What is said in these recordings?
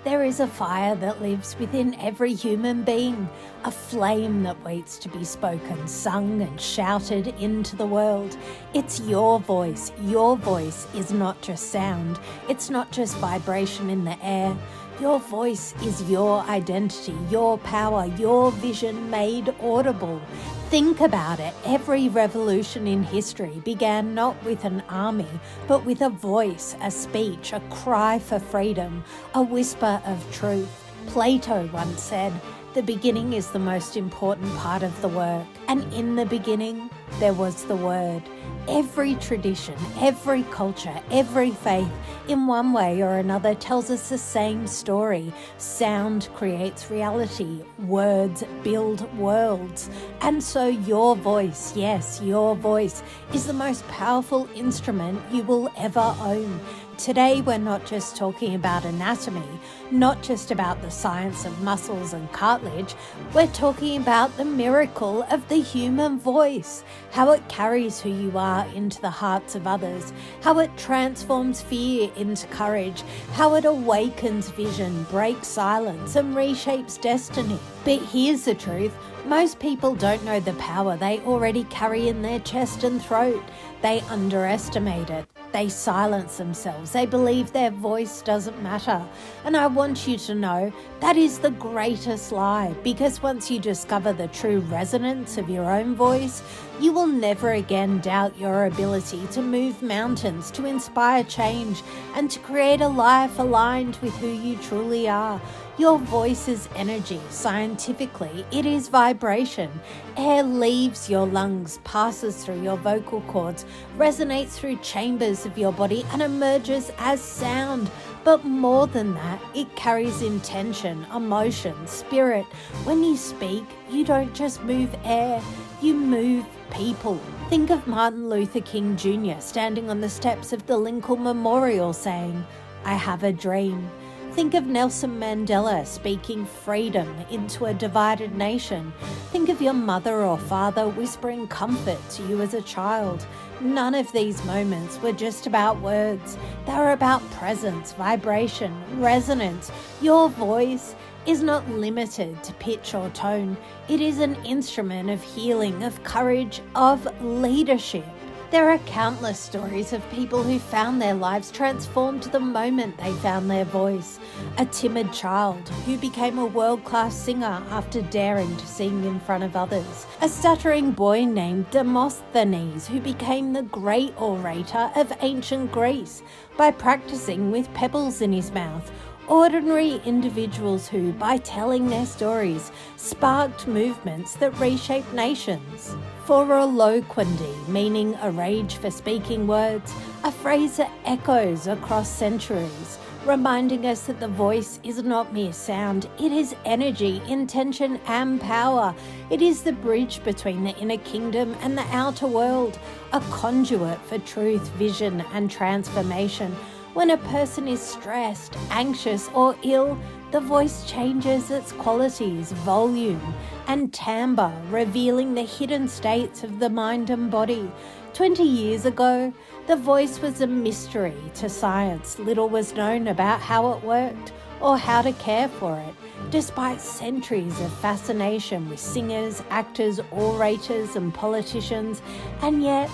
There is a fire that lives within every human being, a flame that waits to be spoken, sung and shouted into the world. It's your voice. Your voice is not just sound. It's not just vibration in the air. Your voice is your identity, your power, your vision made audible. Think about it. Every revolution in history began not with an army, but with a voice, a speech, a cry for freedom, a whisper of truth. Plato once said, "The beginning is the most important part of the work." And in the beginning, there was the Word. Every tradition, every culture, every faith, in one way or another, tells us the same story. Sound creates reality. Words build worlds. And so your voice, yes, your voice, is the most powerful instrument you will ever own. Today, we're not just talking about anatomy, not just about the science of muscles and cartilage. We're talking about the miracle of the human voice, how it carries who you are into the hearts of others, how it transforms fear into courage, how it awakens vision, breaks silence, and reshapes destiny. But here's the truth. Most people don't know the power they already carry in their chest and throat. They underestimate it. They silence themselves. They believe their voice doesn't matter. And I want you to know that is the greatest lie, because once you discover the true resonance of your own voice, you will never again doubt your ability to move mountains, to inspire change, and to create a life aligned with who you truly are. Your voice is energy. Scientifically, it is vibration. Air leaves your lungs, passes through your vocal cords, resonates through chambers of your body, and emerges as sound. But more than that, it carries intention, emotion, spirit. When you speak, you don't just move air, you move people. Think of Martin Luther King Jr. standing on the steps of the Lincoln Memorial saying, "I have a dream." Think of Nelson Mandela speaking freedom into a divided nation. Think of your mother or father whispering comfort to you as a child. None of these moments were just about words. They were about presence, vibration, resonance. Your voice is not limited to pitch or tone. It is an instrument of healing, of courage, of leadership. There are countless stories of people who found their lives transformed the moment they found their voice. A timid child who became a world-class singer after daring to sing in front of others. A stuttering boy named Demosthenes who became the great orator of ancient Greece by practicing with pebbles in his mouth. Ordinary individuals who, by telling their stories, sparked movements that reshaped nations. Loquendi, meaning a rage for speaking words, a phrase that echoes across centuries, reminding us that the voice is not mere sound, it is energy, intention, and power. It is the bridge between the inner kingdom and the outer world, a conduit for truth, vision, and transformation. When a person is stressed, anxious, or ill, the voice changes its qualities, volume, and timbre, revealing the hidden states of the mind and body. 20 years ago, the voice was a mystery to science. Little was known about how it worked or how to care for it, despite centuries of fascination with singers, actors, orators, and politicians. And yet,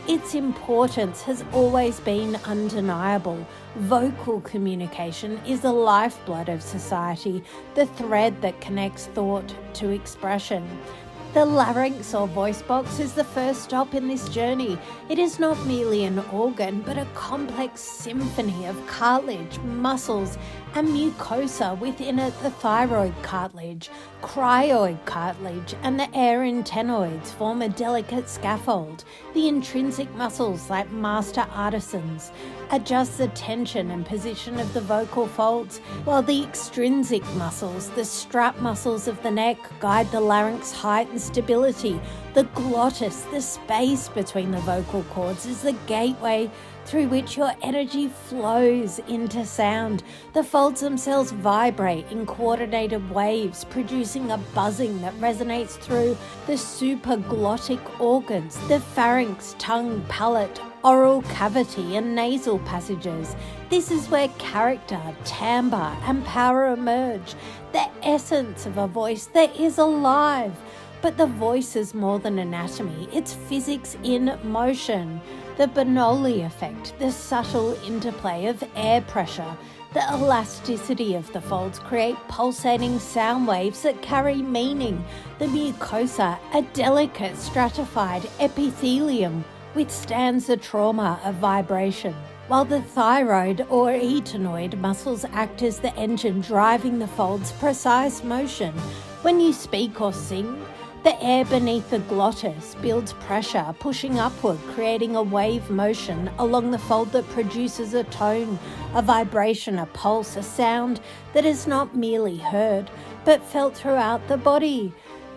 its importance has always been undeniable. Vocal communication is the lifeblood of society, the thread that connects thought to expression. The larynx or voice box is the first stop in this journey. It is not merely an organ, but a complex symphony of cartilage, muscles, and mucosa. Within it, the thyroid cartilage, cryoid cartilage, and the arytenoids form a delicate scaffold. The intrinsic muscles, like master artisans, adjust the tension and position of the vocal folds, while the extrinsic muscles, the strap muscles of the neck, guide the larynx height and stability. The glottis, the space between the vocal cords, is the gateway through which your energy flows into sound. The folds themselves vibrate in coordinated waves, producing a buzzing that resonates through the supraglottic organs, the pharynx, tongue, palate, oral cavity, and nasal passages. This is where character, timbre, and power emerge, the essence of a voice that is alive. But the voice is more than anatomy, it's physics in motion. The Bernoulli effect, the subtle interplay of air pressure, the elasticity of the folds create pulsating sound waves that carry meaning. The mucosa, a delicate stratified epithelium, withstands the trauma of vibration, while the thyroid or ethanoid muscles act as the engine driving the fold's precise motion. When you speak or sing, the air beneath the glottis builds pressure, pushing upward, creating a wave motion along the fold that produces a tone, a vibration, a pulse, a sound that is not merely heard, but felt throughout the body.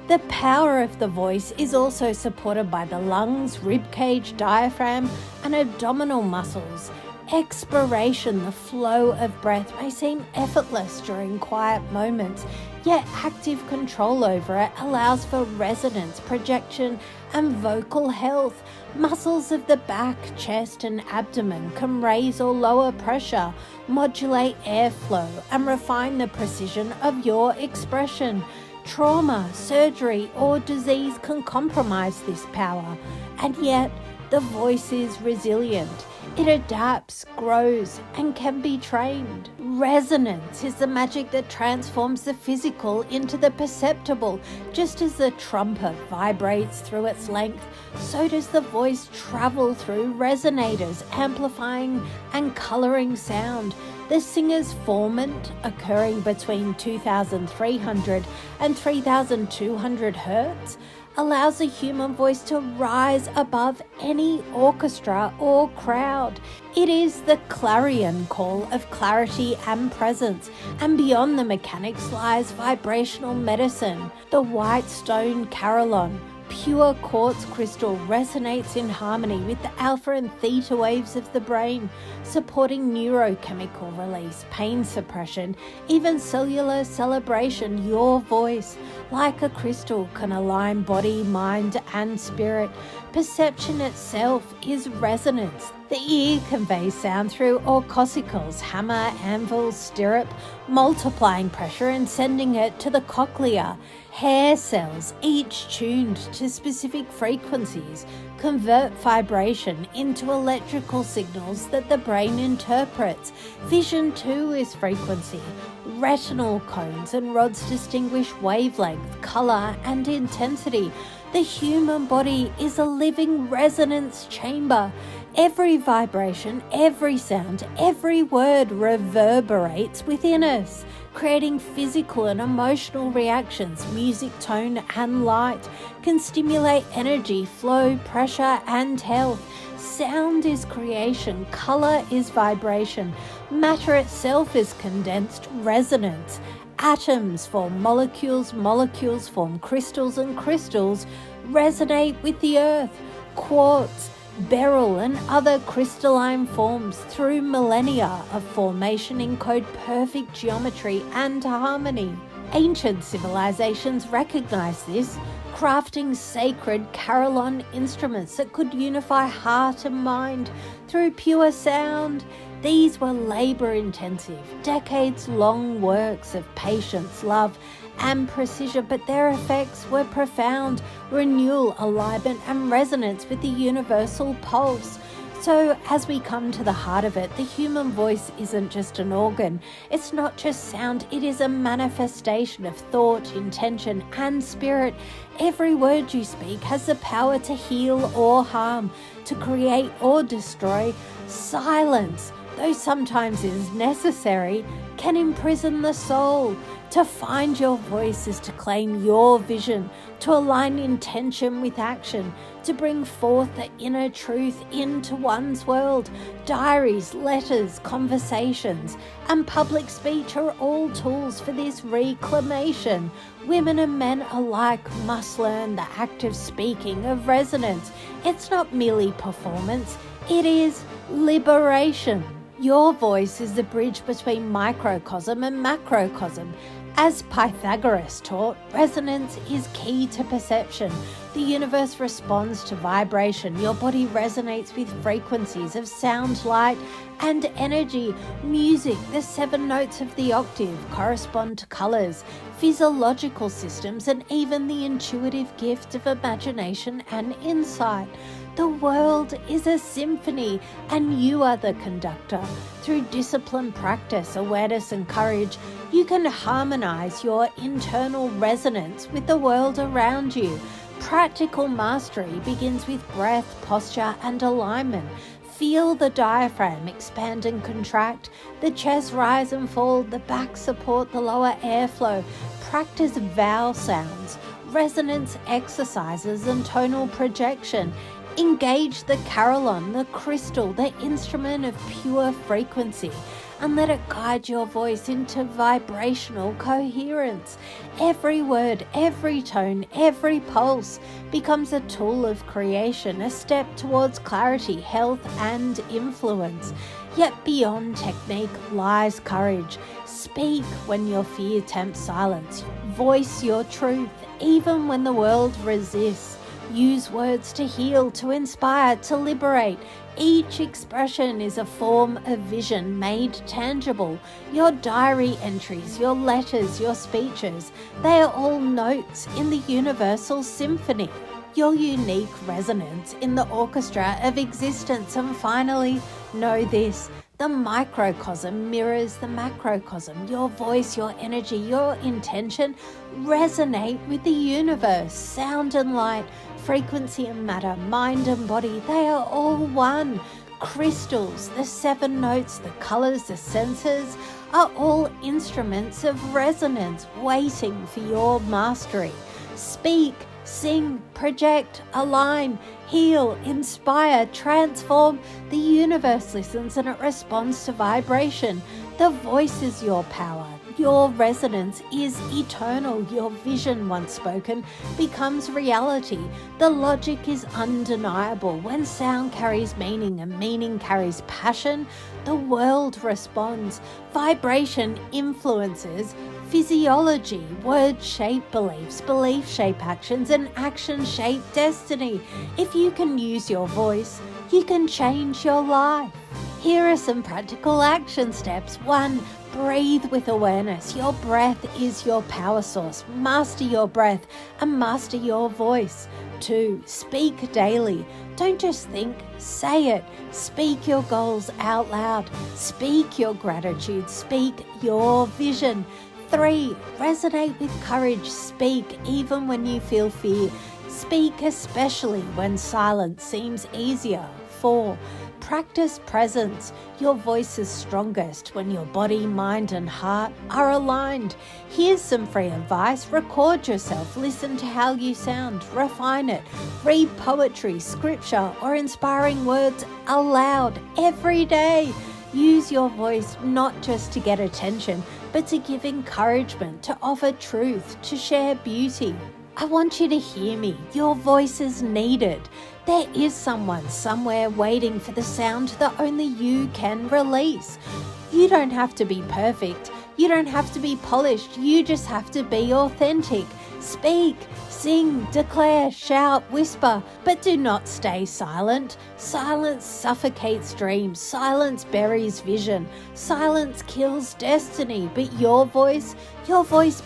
The power of the voice is also supported by the lungs, ribcage, diaphragm, and abdominal muscles. Expiration, the flow of breath, may seem effortless during quiet moments, yet active control over it allows for resonance, projection, and vocal health. Muscles of the back, chest, and abdomen can raise or lower pressure, modulate airflow, and refine the precision of your expression. Trauma, surgery, or disease can compromise this power, and yet the voice is resilient. It adapts, grows, and can be trained. Resonance is the magic that transforms the physical into the perceptible. Just as the trumpet vibrates through its length, so does the voice travel through resonators, amplifying and colouring sound. The singer's formant, occurring between 2,300 and 3,200 hertz, allows the human voice to rise above any orchestra or crowd. It is the clarion call of clarity and presence, and beyond the mechanics lies vibrational medicine. The white stone carillon, pure quartz crystal, resonates in harmony with the alpha and theta waves of the brain, supporting neurochemical release, pain suppression, even cellular celebration. Your voice, like a crystal, can align body, mind, and spirit. Perception itself is resonance. The ear conveys sound through orsicles, hammer, anvil, stirrup, multiplying pressure and sending it to the cochlea. Hair cells, each tuned to specific frequencies, convert vibration into electrical signals that the brain interprets. Vision too is frequency. Retinal cones and rods distinguish wavelength, color, and intensity. The human body is a living resonance chamber. Every vibration, every sound, every word reverberates within us, creating physical and emotional reactions. Music, tone, and light can stimulate energy, flow, pressure, and health. Sound is creation, color is vibration, matter itself is condensed resonance. Atoms form molecules, molecules form crystals, and crystals resonate with the earth. Quartz, beryl, and other crystalline forms through millennia of formation encode perfect geometry and harmony. Ancient civilizations recognized this, crafting sacred carillon instruments that could unify heart and mind through pure sound. These were labor-intensive, decades-long works of patience, love, and precision, but their effects were profound: renewal, alignment, and resonance with the universal pulse. So as we come to the heart of it, the human voice isn't just an organ. It's not just sound. It is a manifestation of thought, intention, and spirit. Every word you speak has the power to heal or harm, to create or destroy. Silence, though sometimes is necessary, can imprison the soul. To find your voice is to claim your vision, to align intention with action, to bring forth the inner truth into one's world. Diaries, letters, conversations, and public speech are all tools for this reclamation. Women and men alike must learn the act of speaking, of resonance. It's not merely performance, it is Liberation. Your voice is the bridge between microcosm and macrocosm. As Pythagoras taught, resonance is key to perception. The universe responds to vibration. Your body resonates with frequencies of sound, light, and energy. Music, the 7 notes of the octave, correspond to colors, physiological systems, and even the intuitive gift of imagination and insight. The world is a symphony, and you are the conductor. Through discipline, practice, awareness, and courage, you can harmonize your internal resonance with the world around you. Practical mastery begins with breath, posture, and alignment. Feel the diaphragm expand and contract, the chest rise and fall, the back support the lower airflow. Practice vowel sounds, resonance exercises, and tonal projection. Engage the carillon, the crystal, the instrument of pure frequency, and let it guide your voice into vibrational coherence. Every word, every tone, every pulse becomes a tool of creation, a step towards clarity, health, and influence. Yet beyond technique lies courage. Speak when your fear tempts silence. Voice your truth, even when the world resists. Use words to heal, to inspire, to liberate. Each expression is a form of vision made tangible. Your diary entries, your letters, your speeches, they are all notes in the universal symphony. Your unique resonance in the orchestra of existence. And finally, know this: the microcosm mirrors the macrocosm. Your voice, your energy, your intention resonate with the universe. Sound and light, frequency and matter, mind and body, they are all one. Crystals, the 7 notes, the colors, the senses are all instruments of resonance waiting for your mastery. Speak, sing, project, align, heal, inspire, transform. The universe listens and it responds to vibration. The voice is your power. Your resonance is eternal. Your vision, once spoken, becomes reality. The logic is undeniable. When sound carries meaning and meaning carries passion, the world responds. Vibration influences physiology. Words shape beliefs, beliefs shape actions, and actions shape destiny. If you can use your voice, you can change your life. Here are some practical action steps. 1. Breathe with awareness. Your breath is your power source. Master your breath and master your voice. 2. Speak daily. Don't just think, say it. Speak your goals out loud. Speak your gratitude. Speak your vision. 3. Resonate with courage. Speak even when you feel fear. Speak especially when silence seems easier. 4. Practice presence. Your voice is strongest when your body, mind, and heart are aligned. Here's some free advice. Record yourself. Listen to how you sound. Refine it. Read poetry, scripture, or inspiring words aloud every day. Use your voice not just to get attention, but to give encouragement, to offer truth, to share beauty. I want you to hear me. Your voice is needed. There is someone somewhere waiting for the sound that only you can release. You don't have to be perfect. You don't have to be polished. You just have to be authentic. Speak, sing, declare, shout, whisper, but do not stay silent. Silence suffocates dreams. Silence buries vision. Silence kills destiny. But your voice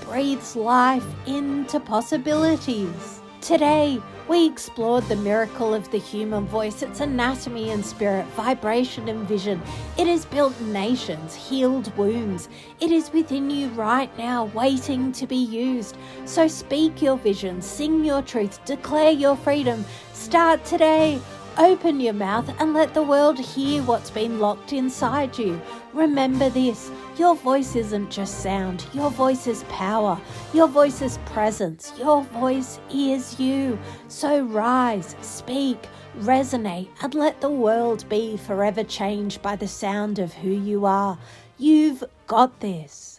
breathes life into possibilities. Today, we explored the miracle of the human voice, its anatomy and spirit, vibration and vision. It has built nations, healed wounds. It is within you right now, waiting to be used. So speak your vision, sing your truth, declare your freedom. Start today. Open your mouth and let the world hear what's been locked inside you. Remember this: your voice isn't just sound. Your voice is power. Your voice is presence. Your voice is you. So rise, speak, resonate, and let the world be forever changed by the sound of who you are. You've got this.